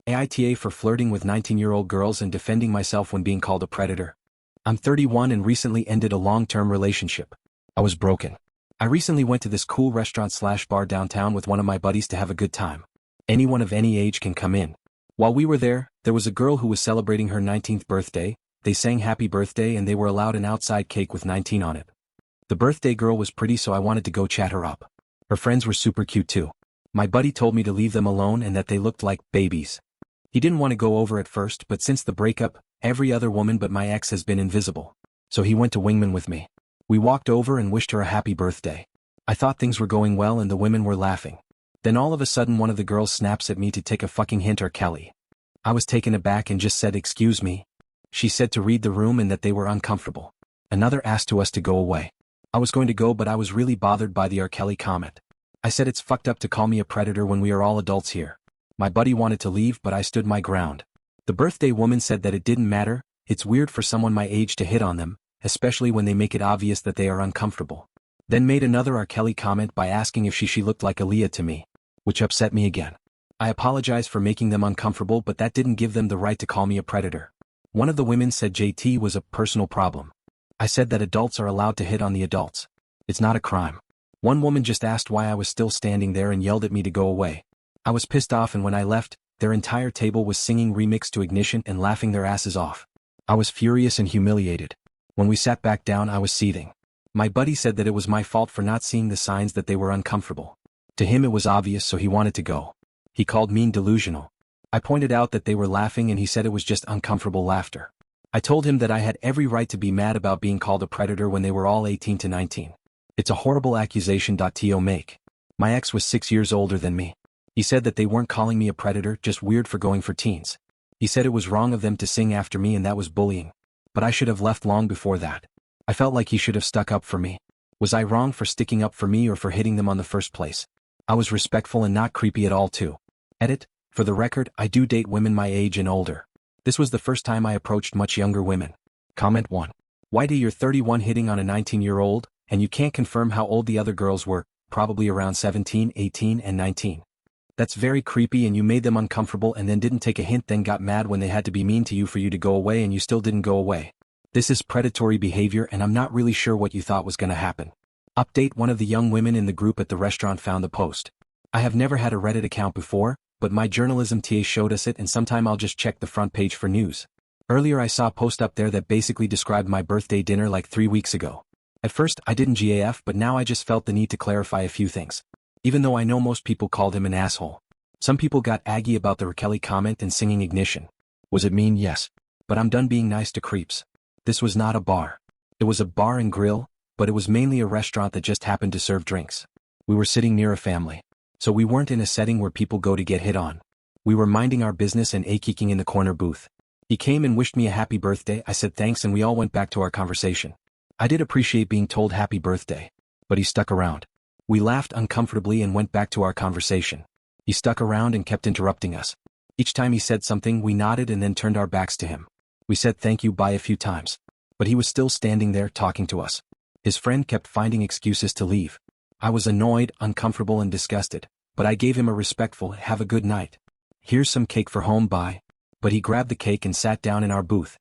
AITA for flirting with 19-year-old girls and defending myself when being called a predator. I'm 31 and recently ended a long-term relationship. I was broken. I recently went to this cool restaurant/bar downtown with one of my buddies to have a good time. Anyone of any age can come in. While we were there was a girl who was celebrating her 19th birthday. They sang happy birthday and they were allowed an outside cake with 19 on it. The birthday girl was pretty, so I wanted to go chat her up. Her friends were super cute too. My buddy told me to leave them alone and that they looked like babies. He didn't want to go over at first, but since the breakup, every other woman but my ex has been invisible. So he went to Wingman with me. We walked over and wished her a happy birthday. I thought things were going well and the women were laughing. Then all of a sudden one of the girls snaps at me to take a fucking hint or Kelly. I was taken aback and just said excuse me. She said to read the room and that they were uncomfortable. Another asked to us to go away. I was going to go, but I was really bothered by the R. Kelly comment. I said it's fucked up to call me a predator when we are all adults here. My buddy wanted to leave, but I stood my ground. The birthday woman said that it didn't matter. It's weird for someone my age to hit on them, especially when they make it obvious that they are uncomfortable. Then made another R. Kelly comment by asking if she looked like Aaliyah to me, which upset me again. I apologized for making them uncomfortable, but that didn't give them the right to call me a predator. One of the women said JT was a personal problem. I said that adults are allowed to hit on the adults. It's not a crime. One woman just asked why I was still standing there and yelled at me to go away. I was pissed off, and when I left, their entire table was singing Remix to Ignition and laughing their asses off. I was furious and humiliated. When we sat back down, I was seething. My buddy said that it was my fault for not seeing the signs that they were uncomfortable. To him it was obvious, so he wanted to go. He called me delusional. I pointed out that they were laughing and he said it was just uncomfortable laughter. I told him that I had every right to be mad about being called a predator when they were all 18 to 19. It's a horrible accusation. To make. My ex was 6 years older than me. He said that they weren't calling me a predator, just weird for going for teens. He said it was wrong of them to sing after me and that was bullying. But I should have left long before that. I felt like he should have stuck up for me. Was I wrong for sticking up for me or for hitting them on the first place? I was respectful and not creepy at all too. Edit, for the record, I do date women my age and older. This was the first time I approached much younger women. Comment 1. Why do you're 31 hitting on a 19-year-old, and you can't confirm how old the other girls were, probably around 17, 18 and 19. That's very creepy, and you made them uncomfortable and then didn't take a hint, then got mad when they had to be mean to you for you to go away and you still didn't go away. This is predatory behavior and I'm not really sure what you thought was gonna happen. Update: one of the young women in the group at the restaurant found the post. I have never had a Reddit account before, but my journalism TA showed us it and sometime I'll just check the front page for news. Earlier I saw a post up there that basically described my birthday dinner like 3 weeks ago. At first I didn't GAF, but now I just felt the need to clarify a few things. Even though I know most people called him an asshole. Some people got aggy about the R. Kelly comment and singing Ignition. Was it mean? Yes. But I'm done being nice to creeps. This was not a bar. It was a bar and grill, but it was mainly a restaurant that just happened to serve drinks. We were sitting near a family. So we weren't in a setting where people go to get hit on. We were minding our business and kicking in the corner booth. He came and wished me a happy birthday. I said thanks and we all went back to our conversation. I did appreciate being told happy birthday. But he stuck around. We laughed uncomfortably and went back to our conversation. He stuck around and kept interrupting us. Each time he said something, we nodded and then turned our backs to him. We said thank you bye a few times. But he was still standing there talking to us. His friend kept finding excuses to leave. I was annoyed, uncomfortable and disgusted, but I gave him a respectful have a good night. Here's some cake for home, bye. But he grabbed the cake and sat down in our booth.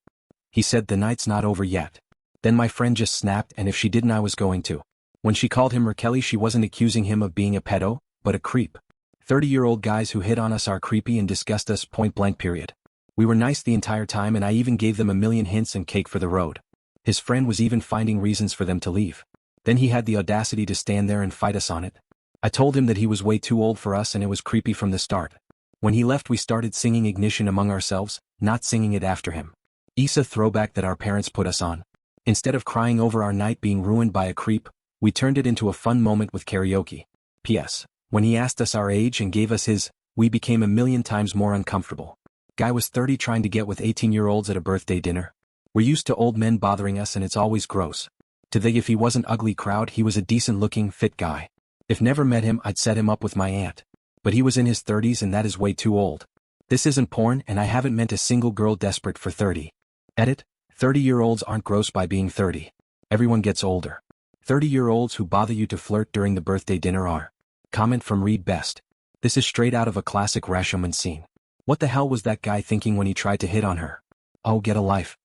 He said the night's not over yet. Then my friend just snapped, and if she didn't I was going to. When she called him R. Kelly, she wasn't accusing him of being a pedo, but a creep. 30-year-old guys who hit on us are creepy and disgust us, point blank period. We were nice the entire time and I even gave them a million hints and cake for the road. His friend was even finding reasons for them to leave. Then he had the audacity to stand there and fight us on it. I told him that he was way too old for us and it was creepy from the start. When he left we started singing Ignition among ourselves, not singing it after him. AITA throwback that our parents put us on. Instead of crying over our night being ruined by a creep, we turned it into a fun moment with karaoke. P.S. When he asked us our age and gave us his, we became a million times more uncomfortable. Guy was 30 trying to get with 18-year-olds at a birthday dinner. We're used to old men bothering us and it's always gross. To the if he wasn't ugly crowd, he was a decent-looking, fit guy. If never met him I'd set him up with my aunt. But he was in his 30s and that is way too old. This isn't porn and I haven't met a single girl desperate for 30. Edit: 30-year-olds aren't gross by being 30. Everyone gets older. 30-year-olds who bother you to flirt during the birthday dinner are. Comment from Reed Best. This is straight out of a classic Rashomon scene. What the hell was that guy thinking when he tried to hit on her? Oh, get a life.